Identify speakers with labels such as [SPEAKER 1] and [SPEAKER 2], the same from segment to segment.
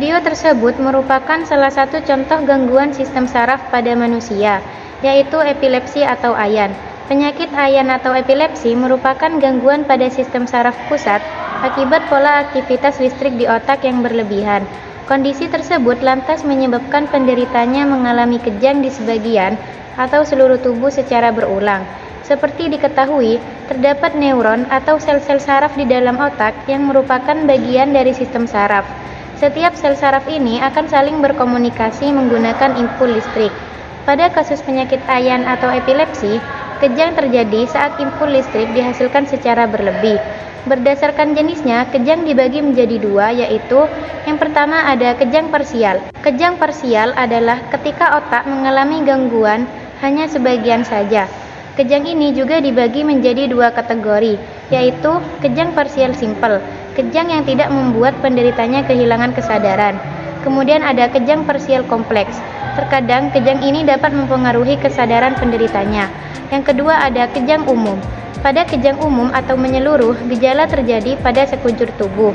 [SPEAKER 1] Video tersebut merupakan salah satu contoh gangguan sistem saraf pada manusia, yaitu epilepsi atau AYAN. Penyakit AYAN atau epilepsi merupakan gangguan pada sistem saraf pusat akibat pola aktivitas listrik di otak yang berlebihan. Kondisi tersebut lantas menyebabkan penderitanya mengalami kejang di sebagian atau seluruh tubuh secara berulang. Seperti diketahui, terdapat neuron atau sel-sel saraf di dalam otak yang merupakan bagian dari sistem saraf. Setiap sel saraf ini akan saling berkomunikasi menggunakan input listrik. Pada kasus penyakit AYAN atau epilepsi, kejang terjadi saat input listrik dihasilkan secara berlebih. Berdasarkan jenisnya, kejang dibagi menjadi dua, yaitu yang pertama ada kejang parsial. Kejang parsial adalah ketika otak mengalami gangguan hanya sebagian saja. Kejang ini juga dibagi menjadi dua kategori, yaitu kejang parsial simpel, kejang yang tidak membuat penderitanya kehilangan kesadaran. Kemudian ada kejang parsial kompleks. Terkadang kejang ini dapat mempengaruhi kesadaran penderitanya. Yang kedua ada kejang umum. Pada kejang umum atau menyeluruh, gejala terjadi pada sekujur tubuh.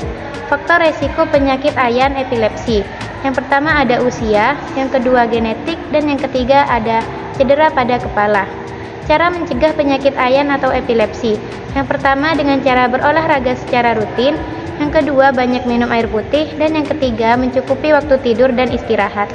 [SPEAKER 1] Faktor resiko penyakit AYAN epilepsi. Yang pertama ada usia, yang kedua genetik, dan yang ketiga ada cedera pada kepala. Cara mencegah penyakit AYAN atau epilepsi. Yang pertama dengan cara berolahraga secara rutin, yang kedua banyak minum air putih, dan yang ketiga mencukupi waktu tidur dan istirahat.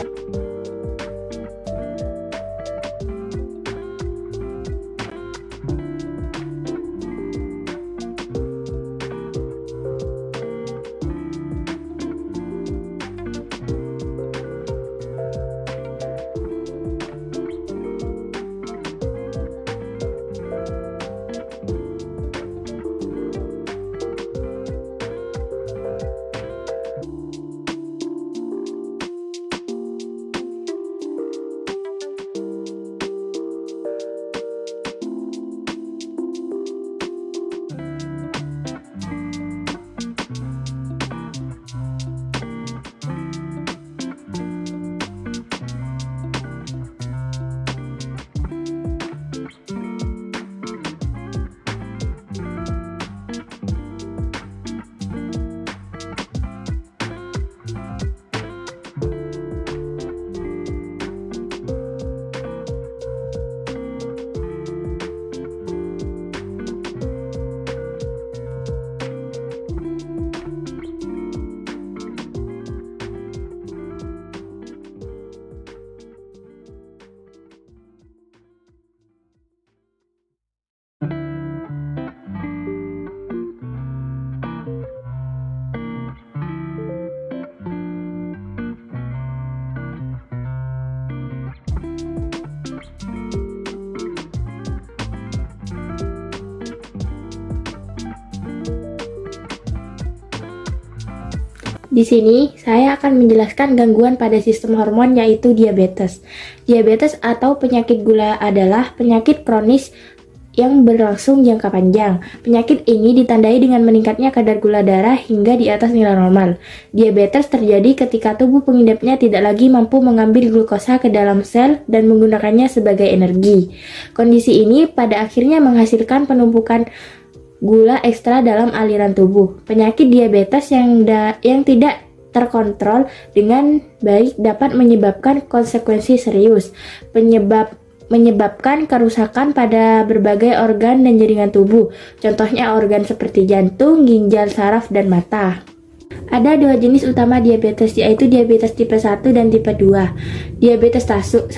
[SPEAKER 2] Di sini, saya akan menjelaskan gangguan pada sistem hormon yaitu diabetes. Diabetes atau penyakit gula adalah penyakit kronis yang berlangsung jangka panjang. Penyakit ini ditandai dengan meningkatnya kadar gula darah hingga di atas nilai normal. Diabetes terjadi ketika tubuh pengidapnya tidak lagi mampu mengambil glukosa ke dalam sel dan menggunakannya sebagai energi. Kondisi ini pada akhirnya menghasilkan penumpukan gula ekstra dalam aliran tubuh. Penyakit diabetes yang tidak terkontrol dengan baik dapat menyebabkan konsekuensi serius, menyebabkan kerusakan pada berbagai organ dan jaringan tubuh. Contohnya organ seperti jantung, ginjal, saraf, dan mata. Ada dua jenis utama diabetes, yaitu diabetes tipe 1 dan tipe 2. Diabetes 1,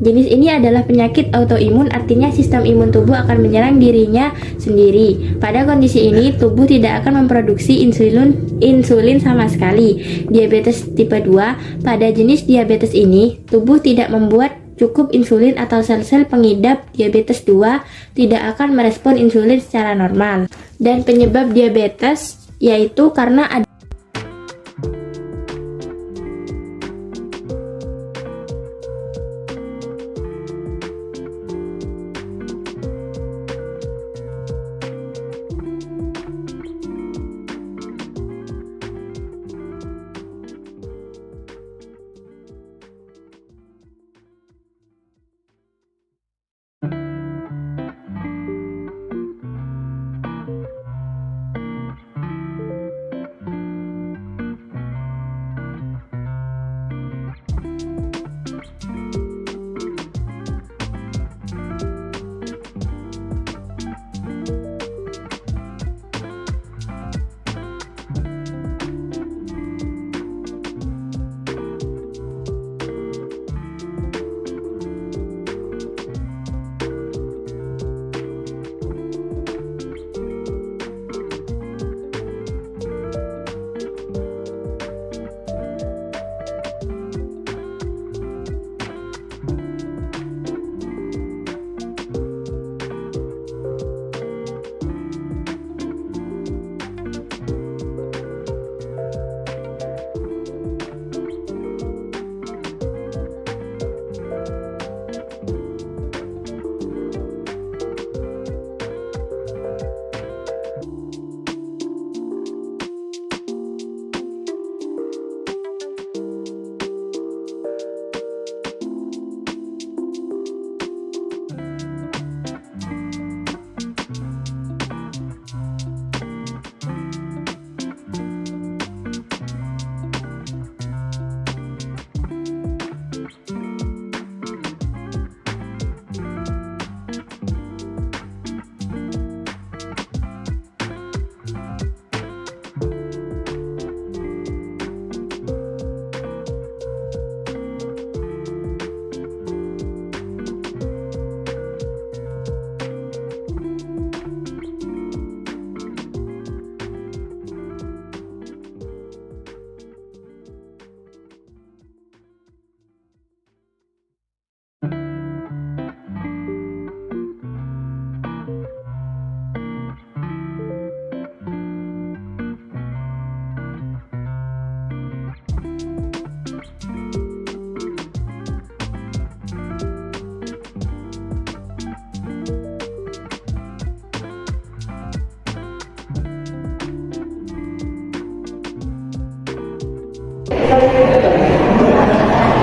[SPEAKER 2] jenis ini adalah penyakit autoimun, artinya sistem imun tubuh akan menyerang dirinya sendiri. Pada kondisi ini, tubuh tidak akan memproduksi insulin sama sekali. Diabetes tipe 2, pada jenis diabetes ini, tubuh tidak membuat cukup insulin atau sel-sel pengidap diabetes 2 tidak akan merespon insulin secara normal. Dan penyebab diabetes yaitu karena ada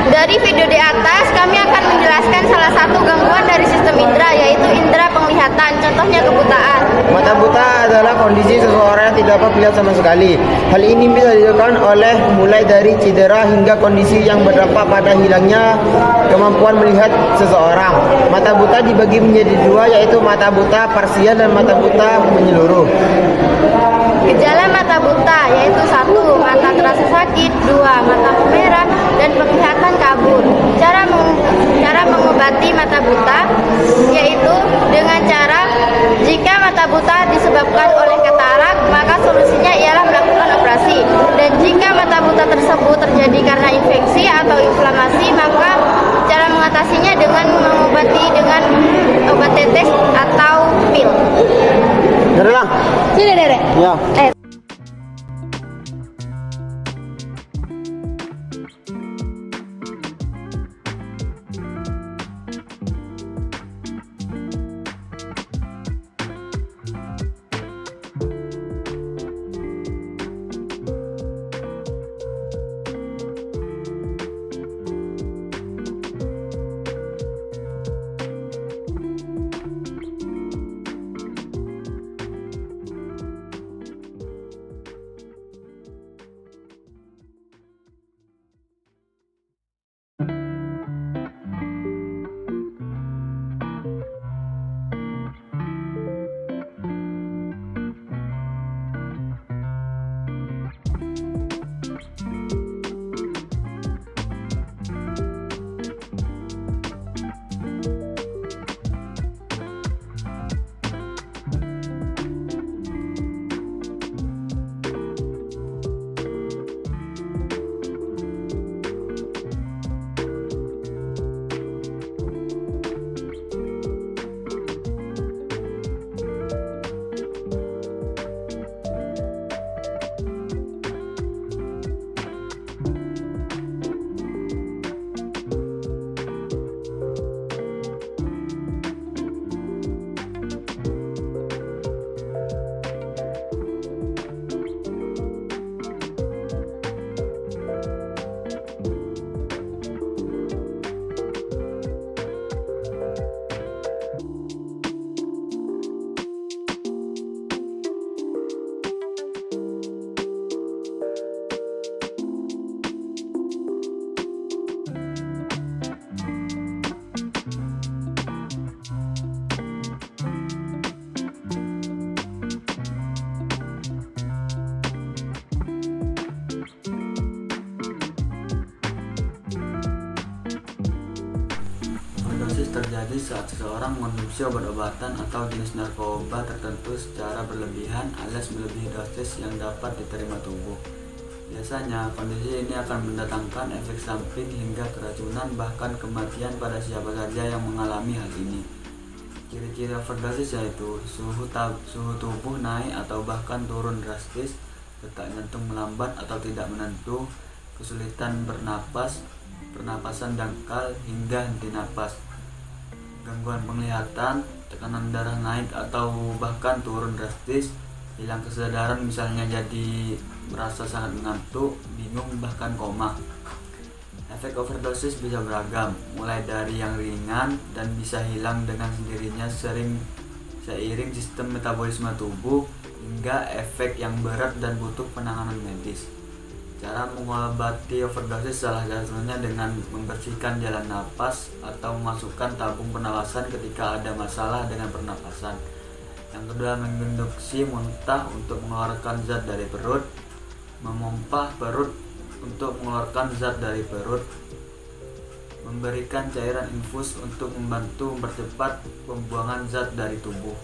[SPEAKER 3] Dari video di atas, kami akan menjelaskan salah satu gangguan dari sistem indera, yaitu indera penglihatan, contohnya kebutaan.
[SPEAKER 4] Mata buta adalah kondisi seseorang yang tidak dapat melihat sama sekali. Hal ini bisa disebabkan oleh mulai dari cedera hingga kondisi yang berdampak pada hilangnya kemampuan melihat seseorang. Mata buta dibagi menjadi dua, yaitu mata buta parsial dan mata buta menyeluruh.
[SPEAKER 3] Gejala mata buta yaitu 1. Mata terasa sakit, 2. Mata merah dan penglihatan kabur. Cara mengobati mata buta yaitu dengan cara jika mata buta disebabkan oleh katarak, maka solusinya ialah melakukan operasi. Dan jika mata buta tersebut terjadi karena infeksi atau inflamasi, maka cara mengatasinya dengan mengobati dengan obat tetes atau pil.
[SPEAKER 4] Dere.
[SPEAKER 3] Sini, Dere.
[SPEAKER 4] Ya.
[SPEAKER 5] Overdosis terjadi saat seseorang mengonsumsi obat-obatan atau jenis narkoba tertentu secara berlebihan alias melebihi dosis yang dapat diterima tubuh. Biasanya, kondisi ini akan mendatangkan efek samping hingga keracunan bahkan kematian pada siapa saja yang mengalami hal ini. Ciri-ciri overdosis yaitu suhu tubuh naik atau bahkan turun drastis, detak jantung melambat atau tidak menentu, kesulitan bernapas, pernapasan dangkal hingga henti napas, gangguan penglihatan, tekanan darah naik atau bahkan turun drastis, hilang kesadaran misalnya jadi merasa sangat mengantuk, bingung bahkan koma. Efek overdosis bisa beragam, mulai dari yang ringan dan bisa hilang dengan sendirinya seiring sistem metabolisme tubuh hingga efek yang berat dan butuh penanganan medis. Cara mengobati overdosis salah satunya dengan membersihkan jalan napas atau memasukkan tabung pernapasan ketika ada masalah dengan pernapasan. Yang kedua, menginduksi muntah untuk mengeluarkan zat dari perut, memompa perut untuk mengeluarkan zat dari perut, memberikan cairan infus untuk membantu mempercepat pembuangan zat dari tubuh.